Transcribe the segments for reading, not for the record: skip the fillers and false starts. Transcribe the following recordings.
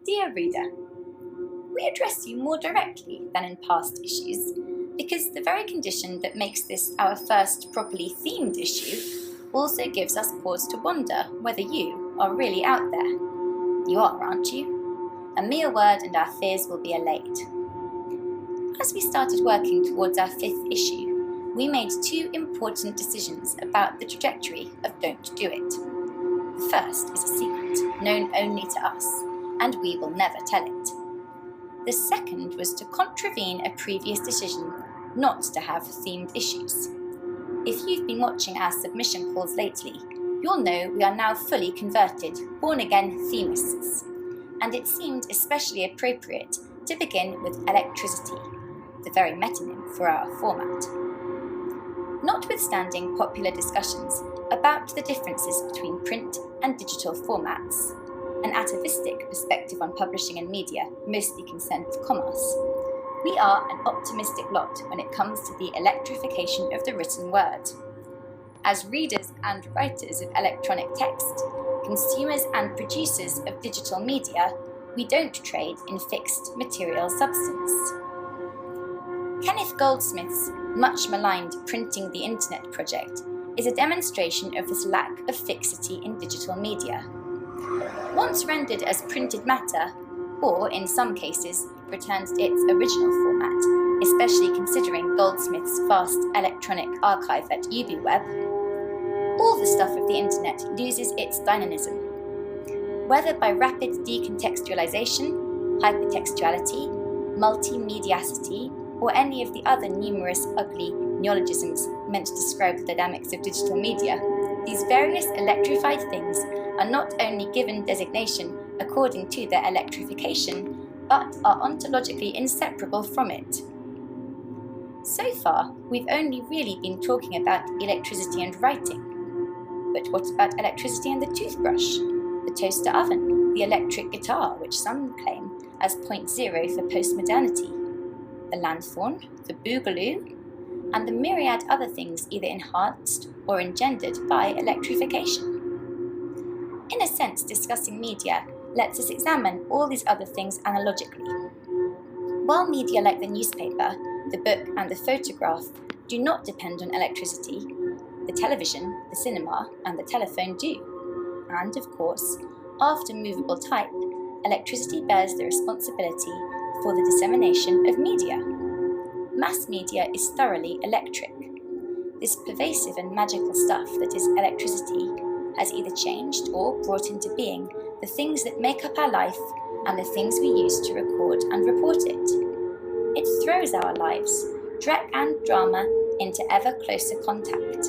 Dear reader, we address you more directly than in past issues because the very condition that makes this our first properly themed issue also gives us pause to wonder whether you are really out there. You are, aren't you? A mere word and our fears will be allayed. As we started working towards our 5th issue, we made 2 important decisions about the trajectory of Don't Do It. The first is a secret, known only to us, and we will never tell it. The second was to contravene a previous decision not to have themed issues. If you've been watching our submission calls lately, you'll know we are now fully converted, born-again themists, and it seemed especially appropriate to begin with Electricity, the very metonym for our format. Notwithstanding popular discussions about the differences between print and digital formats, an atavistic perspective on publishing and media, mostly concerned with commerce, we are an optimistic lot when it comes to the electrification of the written word. As readers and writers of electronic text, consumers and producers of digital media, we don't trade in fixed material substance. Kenneth Goldsmith's much maligned Printing the Internet project is a demonstration of this lack of fixity in digital media. Once rendered as printed matter, or in some cases returned to its original format, especially considering Goldsmith's vast electronic archive at UbiWeb, all the stuff of the internet loses its dynamism. Whether by rapid decontextualization, hypertextuality, multimediacity, or any of the other numerous ugly neologisms meant to describe the dynamics of digital media, these various electrified things are not only given designation according to their electrification, but are ontologically inseparable from it. So far, we've only really been talking about electricity and writing. But what about electricity and the toothbrush, the toaster oven, the electric guitar, which some claim as point zero for postmodernity, the lanthorn, the boogaloo, and the myriad other things either enhanced or engendered by electrification? In a sense, discussing media lets us examine all these other things analogically. While media like the newspaper, the book, and the photograph do not depend on electricity, the television, the cinema, and the telephone do. And, of course, after movable type, electricity bears the responsibility for the dissemination of media. Mass media is thoroughly electric. This pervasive and magical stuff that is electricity has either changed or brought into being the things that make up our life and the things we use to record and report it. It throws our lives, dreck and drama, into ever closer contact.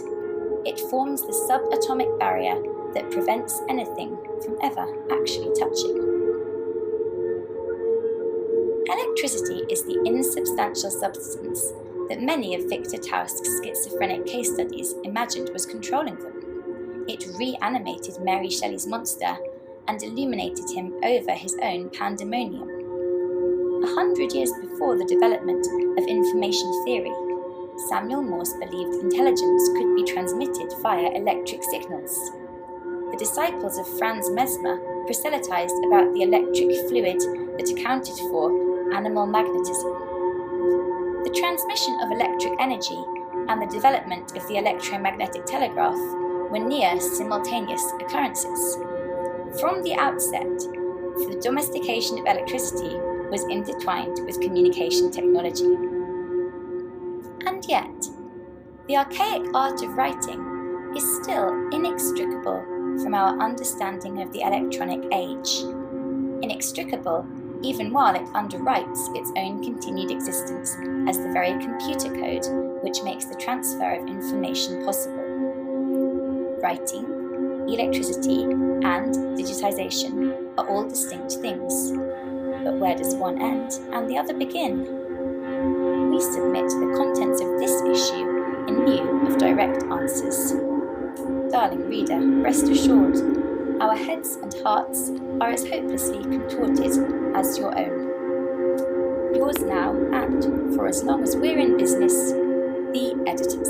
It forms the subatomic barrier that prevents anything from ever actually touching. Electricity is the insubstantial substance that many of Victor Tausk's schizophrenic case studies imagined was controlling them. It reanimated Mary Shelley's monster and illuminated him over his own pandemonium. 100 years before the development of information theory, Samuel Morse believed intelligence could be transmitted via electric signals. The disciples of Franz Mesmer proselytized about the electric fluid that accounted for animal magnetism. The transmission of electric energy and the development of the electromagnetic telegraph were near simultaneous occurrences. From the outset, the domestication of electricity was intertwined with communication technology. And yet, the archaic art of writing is still inextricable from our understanding of the electronic age. Inextricable even while it underwrites its own continued existence as the very computer code which makes the transfer of information possible. Writing, electricity, and digitization are all distinct things. But where does one end and the other begin? We submit the contents of this issue in lieu of direct answers. Darling reader, rest assured, our heads and hearts are as hopelessly contorted as your own. Yours now, and for as long as we're in business, the editor.